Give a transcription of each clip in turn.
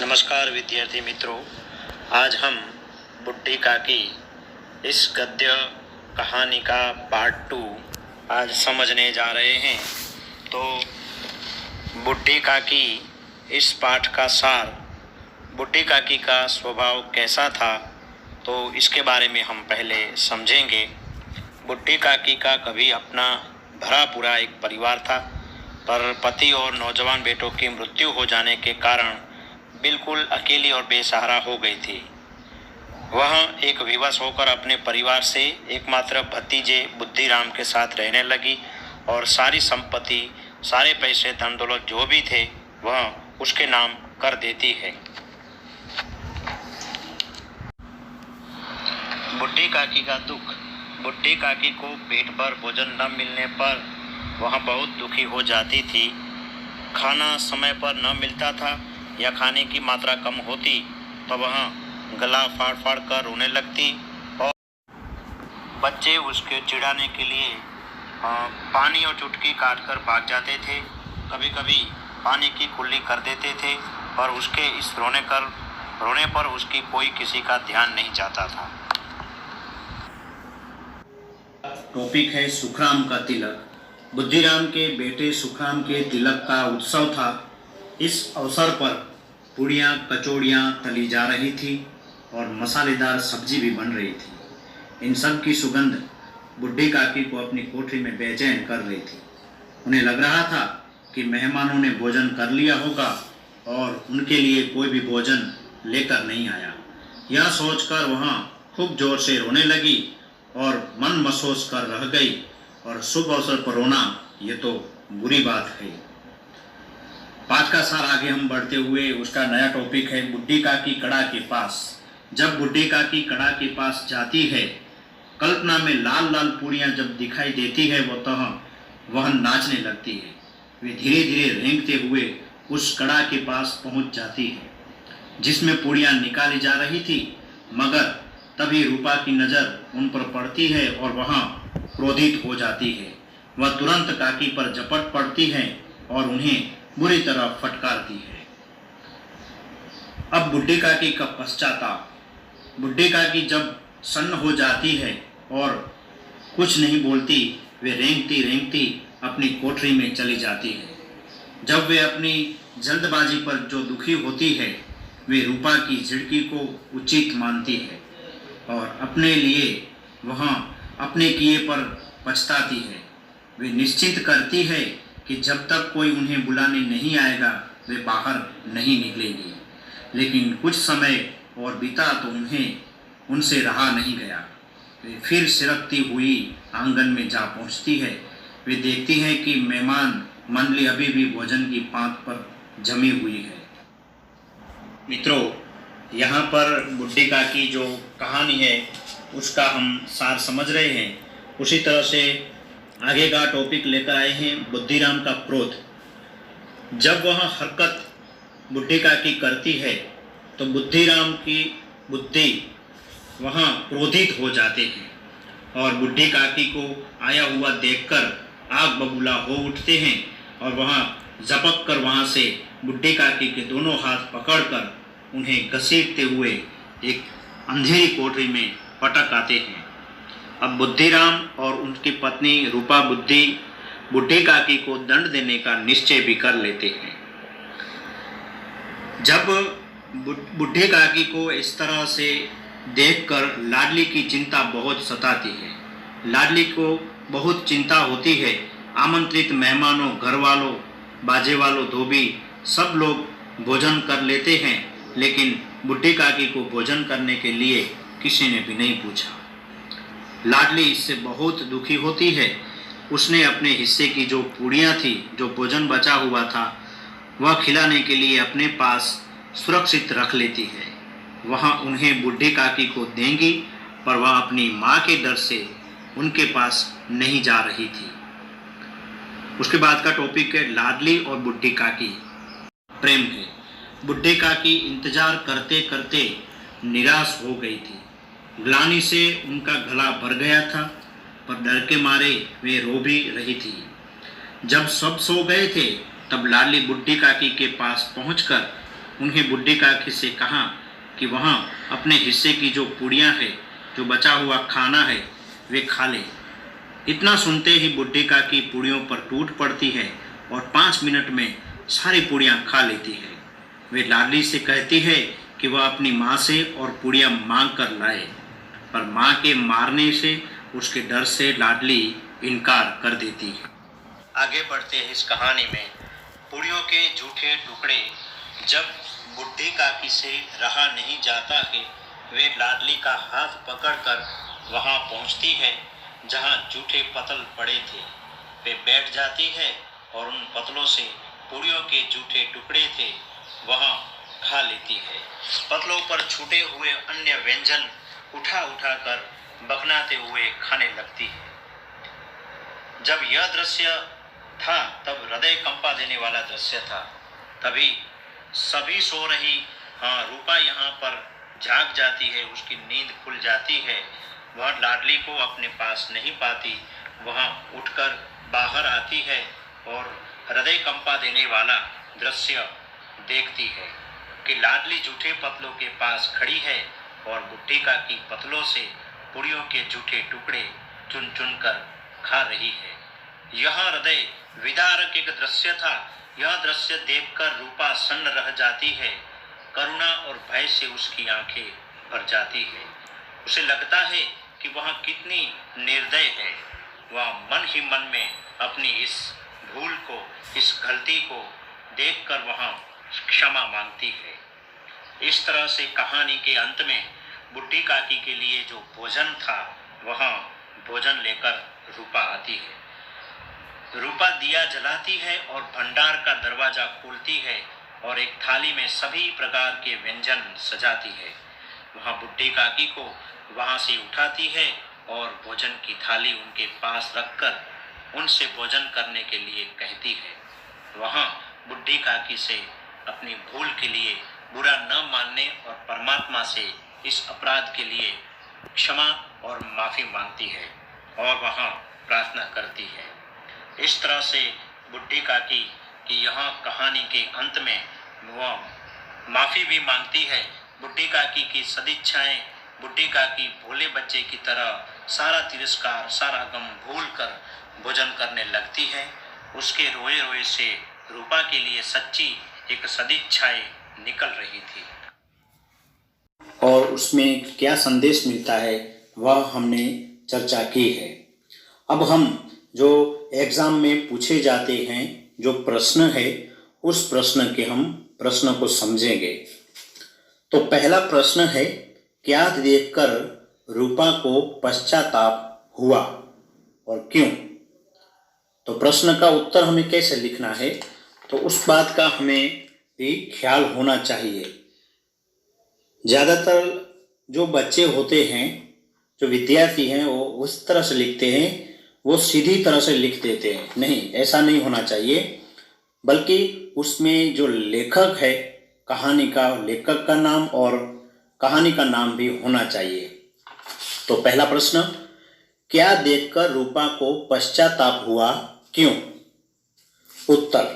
नमस्कार विद्यार्थी मित्रों, आज हम बुड्ढी काकी इस गद्य कहानी का पार्ट 2 आज समझने जा रहे हैं। तो बुड्ढी काकी इस पाठ का सार, बुड्ढी काकी का स्वभाव कैसा था, तो इसके बारे में हम पहले समझेंगे। बुड्ढी काकी का कभी अपना भरा पूरा एक परिवार था, पर पति और नौजवान बेटों की मृत्यु हो जाने के कारण बिल्कुल अकेली और बेसहारा हो गई थी। वह एक विवश होकर अपने परिवार से एकमात्र भतीजे बुद्धिराम के साथ रहने लगी और सारी संपत्ति, सारे पैसे, धन दौलत जो भी थे वह उसके नाम कर देती है। बुड्ढी काकी का दुख। बुड्ढी काकी को पेट भर भोजन न मिलने पर वह बहुत दुखी हो जाती थी। खाना समय पर न मिलता था या खाने की मात्रा कम होती तो वह गला फाड़ फाड़ कर रोने लगती और बच्चे उसके चिढ़ाने के लिए पानी और चुटकी काट कर भाग जाते थे। कभी कभी पानी की कुल्ली कर देते थे, पर उसके इस रोने पर उसकी कोई किसी का ध्यान नहीं जाता था। टॉपिक है सुखराम का तिलक। बुद्धिराम के बेटे सुखराम के तिलक का उत्सव था। इस अवसर पर पूड़ियाँ कचौड़ियाँ तली जा रही थी और मसालेदार सब्जी भी बन रही थी। इन सब की सुगंध बुड्ढी काकी को अपनी कोठरी में बेचैन कर रही थी। उन्हें लग रहा था कि मेहमानों ने भोजन कर लिया होगा और उनके लिए कोई भी भोजन लेकर नहीं आया। यह सोचकर वह खूब जोर से रोने लगी और मन मसोस कर रह गई। और शुभ अवसर पर रोना ये तो बुरी बात है। पाठ का सार आगे हम बढ़ते हुए उसका नया टॉपिक है बुड्ढी काकी कड़ा के पास। जब बुड्ढी काकी कड़ा के पास जाती है, कल्पना में लाल लाल पूड़ियाँ जब दिखाई देती है वह नाचने लगती है। वे धीरे धीरे रेंगते हुए उस कड़ा के पास पहुँच जाती है जिसमें पूड़ियाँ निकाली जा रही थी, मगर तभी रूपा की नज़र उन पर पड़ती है और वह क्रोधित हो जाती है। वह तुरंत काकी पर झपट पड़ती है और उन्हें बुरी तरह फटकारती है। अब बुड्ढी काकी का पश्चाताप। बुड्ढी काकी जब सन्न हो जाती है और कुछ नहीं बोलती, वे रेंगती रेंगती अपनी कोठरी में चली जाती है। जब वे अपनी जल्दबाजी पर जो दुखी होती है, वे रूपा की झिड़की को उचित मानती है और अपने लिए वह अपने किए पर पछताती है। वे निश्चित करती है कि जब तक कोई उन्हें बुलाने नहीं आएगा वे बाहर नहीं निकलेंगी। लेकिन कुछ समय और बीता तो उन्हें उनसे रहा नहीं गया। वे फिर सिरकती हुई आंगन में जा पहुंचती है। वे देखती हैं कि मेहमान मंडली अभी भी भोजन की पांत पर जमी हुई है। मित्रों, यहाँ पर बुड्ढी काकी जो कहानी है उसका हम सार समझ रहे हैं। उसी तरह से आगे का टॉपिक लेकर आए हैं बुद्धिराम का क्रोध। जब वह हरकत बुड्ढी काकी करती है तो बुद्धिराम की बुद्धि वहाँ क्रोधित हो जाते हैं और बुड्ढी काकी को आया हुआ देखकर आग बबूला हो उठते हैं और वहाँ झपक कर वहाँ से बुड्ढी काकी के दोनों हाथ पकड़कर उन्हें घसीटते हुए एक अंधेरी कोठरी में पटक आते हैं। अब बुद्धिराम और उनकी पत्नी रूपा बुड्ढी काकी को दंड देने का निश्चय भी कर लेते हैं। जब बुड्ढी काकी को इस तरह से देखकर लाडली की चिंता बहुत सताती है। लाडली को बहुत चिंता होती है। आमंत्रित मेहमानों, घर वालों, बाजे वालों, धोबी सब लोग भोजन कर लेते हैं, लेकिन बुड्ढी काकी को भोजन करने के लिए किसी ने भी नहीं पूछा। लाडली इससे बहुत दुखी होती है। उसने अपने हिस्से की जो पूड़ियाँ थी, जो भोजन बचा हुआ था, वह खिलाने के लिए अपने पास सुरक्षित रख लेती है। वह उन्हें बुड्ढी काकी को देंगी, पर वह अपनी माँ के डर से उनके पास नहीं जा रही थी। उसके बाद का टॉपिक है लाडली और बुड्ढी काकी प्रेम है। बुड्ढी काकी इंतजार करते करते निराश हो गई थी। ग्लानि से उनका गला भर गया था, पर डर के मारे वे रो भी रही थी। जब सब सो गए थे तब लाडली बुड्ढी काकी के पास पहुंचकर उन्हें बुड्ढी काकी से कहा कि वहाँ अपने हिस्से की जो पूड़ियाँ है, जो बचा हुआ खाना है, वे खा ले। इतना सुनते ही बुड्ढी काकी पूड़ियों पर टूट पड़ती है और 5 मिनट में सारी पूड़ियाँ खा लेती है। वे लाडली से कहती है कि वह अपनी माँ से और पूड़ियाँ मांग कर लाए, पर माँ के मारने से उसके डर से लाडली इनकार कर देती है। आगे बढ़ते हैं इस कहानी में। पूड़ियों के झूठे टुकड़े जब बुड्ढी काकी से रहा नहीं जाता है, वे लाडली का हाथ पकड़कर वहां पहुंचती है जहां झूठे पतल पड़े थे। वे बैठ जाती है और उन पतलों से पूड़ियों के झूठे टुकड़े थे वहां खा लेती है। पतलों पर छूटे हुए अन्य व्यंजन उठा उठा कर बखनाते हुए खाने लगती है। जब यह दृश्य था तब हृदय कंपा देने वाला दृश्य था। तभी सभी सो रही रूपा यहाँ पर जाग जाती है, उसकी नींद खुल जाती है। वह लाडली को अपने पास नहीं पाती, वहाँ उठकर बाहर आती है और हृदय कंपा देने वाला दृश्य देखती है कि लाडली झूठे पतलों के पास खड़ी है और बुड्ढी काकी पतलों से पूड़ियों के झूठे टुकड़े चुन चुन कर खा रही है। यह हृदय विदारक एक दृश्य था। यह दृश्य देखकर रूपा सन्न रह जाती है। करुणा और भय से उसकी आंखें भर जाती है। उसे लगता है कि वह कितनी निर्दय है। वह मन ही मन में अपनी इस भूल को, इस गलती को देखकर वहाँ क्षमा मांगती है। इस तरह से कहानी के अंत में बुड्ढी काकी के लिए जो भोजन था, वहाँ भोजन लेकर रूपा आती है। रूपा दिया जलाती है और भंडार का दरवाजा खोलती है और एक थाली में सभी प्रकार के व्यंजन सजाती है। वहाँ बुड्ढी काकी को वहाँ से उठाती है और भोजन की थाली उनके पास रखकर उनसे भोजन करने के लिए कहती है। वहाँ बुड्ढी काकी से अपनी भूल के लिए बुरा न मानने और परमात्मा से इस अपराध के लिए क्षमा और माफ़ी मांगती है और वहाँ प्रार्थना करती है। इस तरह से बुड्ढी काकी की यहाँ कहानी के अंत में वह माफ़ी भी मांगती है। बुड्ढी काकी की सदिच्छाएं बुड्ढी काकी भोले बच्चे की तरह सारा तिरस्कार, सारा गम भूल कर भोजन करने लगती है। उसके रोए रोए से रूपा के लिए सच्ची एक सदिच्छाएं निकल रही थी और उसमें क्या संदेश मिलता है वह हमने चर्चा की है। अब हम जो एग्ज़ाम में पूछे जाते हैं जो प्रश्न है, उस प्रश्न के हम प्रश्न को समझेंगे। तो पहला प्रश्न है, क्या देखकर रूपा को पश्चाताप हुआ और क्यों? तो प्रश्न का उत्तर हमें कैसे लिखना है, तो उस बात का हमें भी ख्याल होना चाहिए। ज़्यादातर जो बच्चे होते हैं, जो विद्यार्थी हैं, वो उस तरह से लिखते हैं, वो सीधी तरह से लिख देते हैं। नहीं, ऐसा नहीं होना चाहिए, बल्कि उसमें जो लेखक है, कहानी का लेखक का नाम और कहानी का नाम भी होना चाहिए। तो पहला प्रश्न, क्या देखकर रूपा को पश्चाताप हुआ, क्यों? उत्तर,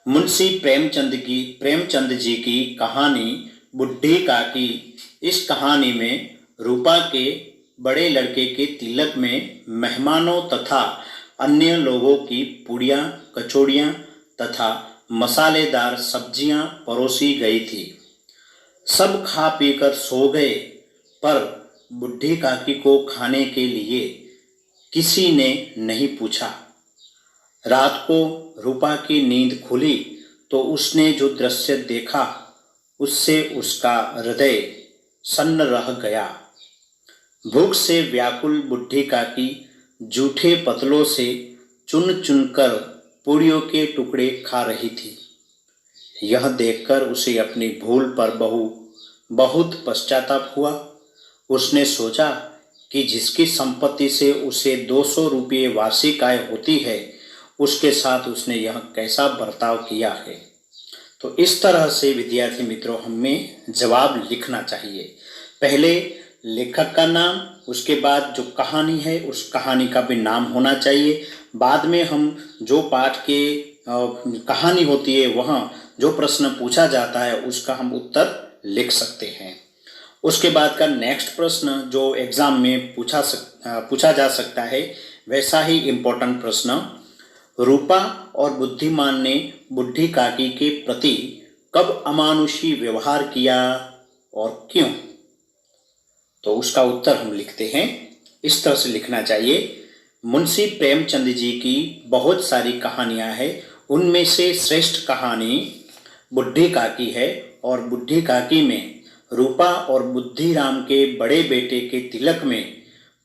मुंशी प्रेमचंद जी की कहानी बुड्ढी काकी। इस कहानी में रूपा के बड़े लड़के के तिलक में मेहमानों तथा अन्य लोगों की पूड़ियाँ, कचौड़ियाँ तथा मसालेदार सब्जियाँ परोसी गई थी। सब खा पीकर सो गए, पर बुड्ढी काकी को खाने के लिए किसी ने नहीं पूछा। रात को रूपा की नींद खुली तो उसने जो दृश्य देखा, उससे उसका हृदय सन्न रह गया। भूख से व्याकुल बुड्ढी काकी जूठे पतलों से चुन चुनकर पूड़ियों के टुकड़े खा रही थी। यह देखकर उसे अपनी भूल पर बहुत पश्चाताप हुआ। उसने सोचा कि जिसकी संपत्ति से उसे 200 रुपये वार्षिक आय होती है, उसके साथ उसने यह कैसा बर्ताव किया है। तो इस तरह से विद्यार्थी मित्रों, हमें जवाब लिखना चाहिए। पहले लेखक का नाम, उसके बाद जो कहानी है उस कहानी का भी नाम होना चाहिए। बाद में हम जो पाठ के कहानी होती है वहाँ जो प्रश्न पूछा जाता है उसका हम उत्तर लिख सकते हैं। उसके बाद का नेक्स्ट प्रश्न जो एग्ज़ाम में पूछा जा सकता है वैसा ही इम्पोर्टेंट प्रश्न, रूपा और बुद्धिमान ने बुढ़ी काकी के प्रति कब अमानुषी व्यवहार किया और क्यों? तो उसका उत्तर हम लिखते हैं, इस तरह से लिखना चाहिए। मुंशी प्रेमचंद जी की बहुत सारी कहानियां हैं, उनमें से श्रेष्ठ कहानी बुढ़ी काकी है और बुढ़ी काकी में रूपा और बुद्धिराम के बड़े बेटे के तिलक में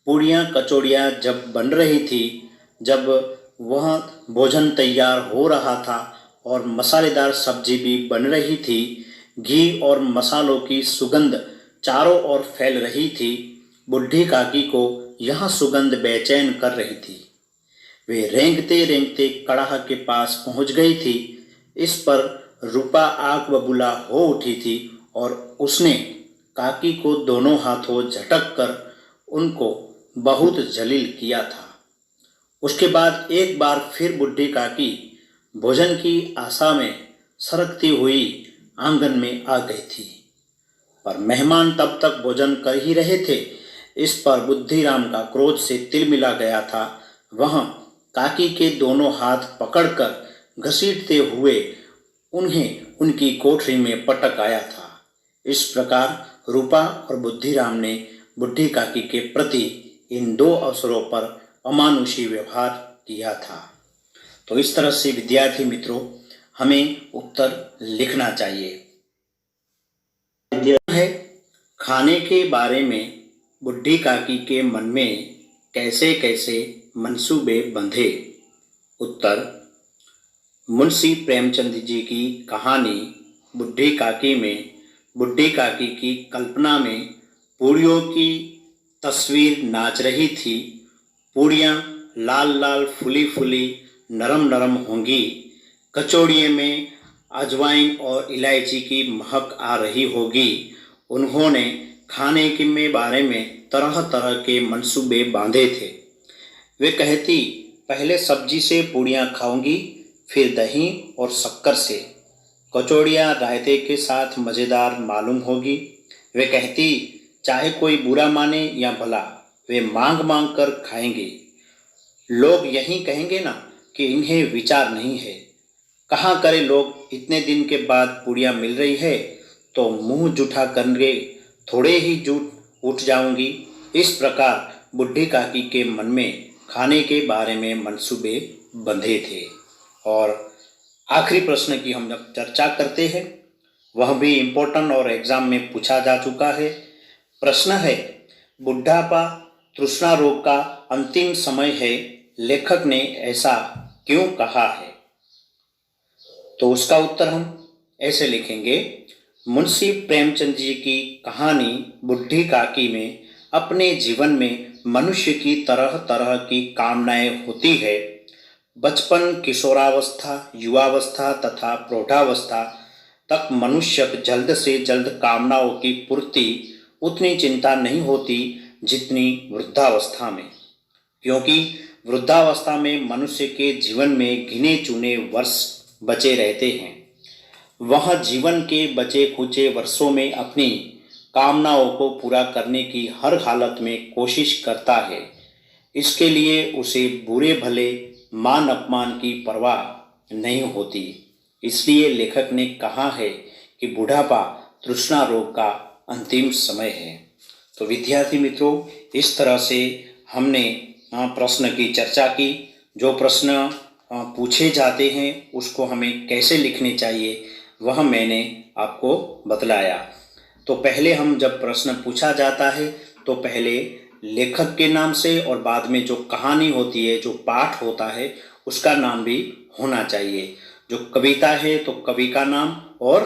पूड़ियाँ कचौड़ियाँ जब बन रही थी, जब वह भोजन तैयार हो रहा था और मसालेदार सब्जी भी बन रही थी, घी और मसालों की सुगंध चारों ओर फैल रही थी, बुढ़ी काकी को यह सुगंध बेचैन कर रही थी। वे रेंगते रेंगते कड़ाह के पास पहुंच गई थी। इस पर रूपा आग बबूला हो उठी थी और उसने काकी को दोनों हाथों झटक कर उनको बहुत जलील किया था। उसके बाद एक बार फिर बुढ़ी काकी भोजन की आशा में सरकती हुई आंगन में आ गई थी, पर मेहमान तब तक भोजन कर ही रहे थे। इस पर बुद्धिराम का क्रोध से तिल मिला गया था। वह काकी के दोनों हाथ पकड़कर घसीटते हुए उन्हें उनकी कोठरी में पटक आया था। इस प्रकार रूपा और बुद्धिराम ने बुढ़ी काकी के प्रति इन दो अवसरों पर अमानुषी व्यवहार किया था। तो इस तरह से विद्यार्थी मित्रों हमें उत्तर लिखना चाहिए। है खाने के बारे में बुढ़ी काकी के मन में कैसे कैसे मंसूबे बंधे? उत्तर, मुंशी प्रेमचंद जी की कहानी बुढ़ी काकी में बुढ़ी काकी की कल्पना में पूड़ियों की तस्वीर नाच रही थी। पूड़ियाँ लाल लाल फुली फुली नरम नरम होंगी, कचौड़िए में अजवाइन और इलायची की महक आ रही होगी। उन्होंने खाने के बारे में तरह तरह के मंसूबे बांधे थे। वे कहती, पहले सब्जी से पूड़ियाँ खाऊंगी, फिर दही और शक्कर से। कचौड़ियाँ रायते के साथ मज़ेदार मालूम होगी। वे कहती, चाहे कोई बुरा माने या भला, वे मांग मांग कर खाएंगे। लोग यही कहेंगे ना कि इन्हें विचार नहीं है। कहाँ करे लोग, इतने दिन के बाद पूड़ियाँ मिल रही है तो मुंह जूठा करके थोड़े ही जूठ उठ जाऊंगी। इस प्रकार बुढ़ी काकी के मन में खाने के बारे में मंसूबे बंधे थे। और आखिरी प्रश्न की हम जब चर्चा करते हैं, वह भी इम्पोर्टेंट और एग्जाम में पूछा जा चुका है। प्रश्न है, बुढ़ापा तृष्णा रोग का अंतिम समय है, लेखक ने ऐसा क्यों कहा है? तो उसका उत्तर हम ऐसे लिखेंगे, मुंशी प्रेमचंद जी की कहानी बुढ़ी काकी में अपने जीवन में मनुष्य की तरह तरह की कामनाएं होती है। बचपन, किशोरावस्था, युवावस्था तथा प्रौढ़ावस्था तक मनुष्य जल्द से जल्द कामनाओं की पूर्ति उतनी चिंता नहीं होती जितनी वृद्धावस्था में, क्योंकि वृद्धावस्था में मनुष्य के जीवन में गिने चुने वर्ष बचे रहते हैं। वह जीवन के बचे खुचे वर्षों में अपनी कामनाओं को पूरा करने की हर हालत में कोशिश करता है। इसके लिए उसे बुरे भले मान अपमान की परवाह नहीं होती। इसलिए लेखक ने कहा है कि बुढ़ापा तृष्णा रोग का अंतिम समय है। तो विद्यार्थी मित्रों, इस तरह से हमने प्रश्न की चर्चा की। जो प्रश्न पूछे जाते हैं उसको हमें कैसे लिखने चाहिए वह मैंने आपको बतलाया। तो पहले हम जब प्रश्न पूछा जाता है तो पहले लेखक के नाम से और बाद में जो कहानी होती है, जो पाठ होता है, उसका नाम भी होना चाहिए। जो कविता है तो कवि का नाम, और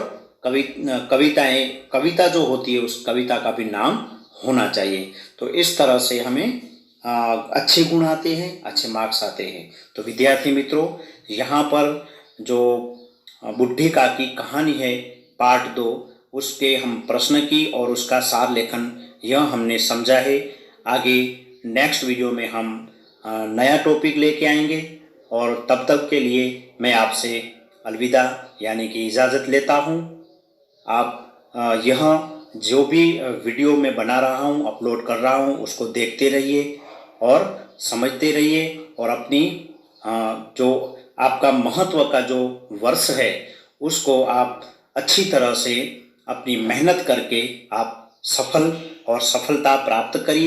कविता जो होती है उस कविता का भी नाम होना चाहिए। तो इस तरह से हमें अच्छे गुण आते हैं, अच्छे मार्क्स आते हैं। तो विद्यार्थी मित्रों, यहाँ पर जो बुढ़ी काकी कहानी है पार्ट 2, उसके हम प्रश्न की और उसका सार लेखन यह हमने समझा है। आगे नेक्स्ट वीडियो में हम नया टॉपिक लेके आएंगे। और तब तक के लिए मैं आपसे अलविदा यानी कि इजाज़त लेता हूँ। आप यह जो भी वीडियो मैं बना रहा हूँ, अपलोड कर रहा हूँ, उसको देखते रहिए और समझते रहिए और अपनी जो आपका महत्व का जो वर्ष है उसको आप अच्छी तरह से अपनी मेहनत करके आप सफल और सफलता प्राप्त करिए।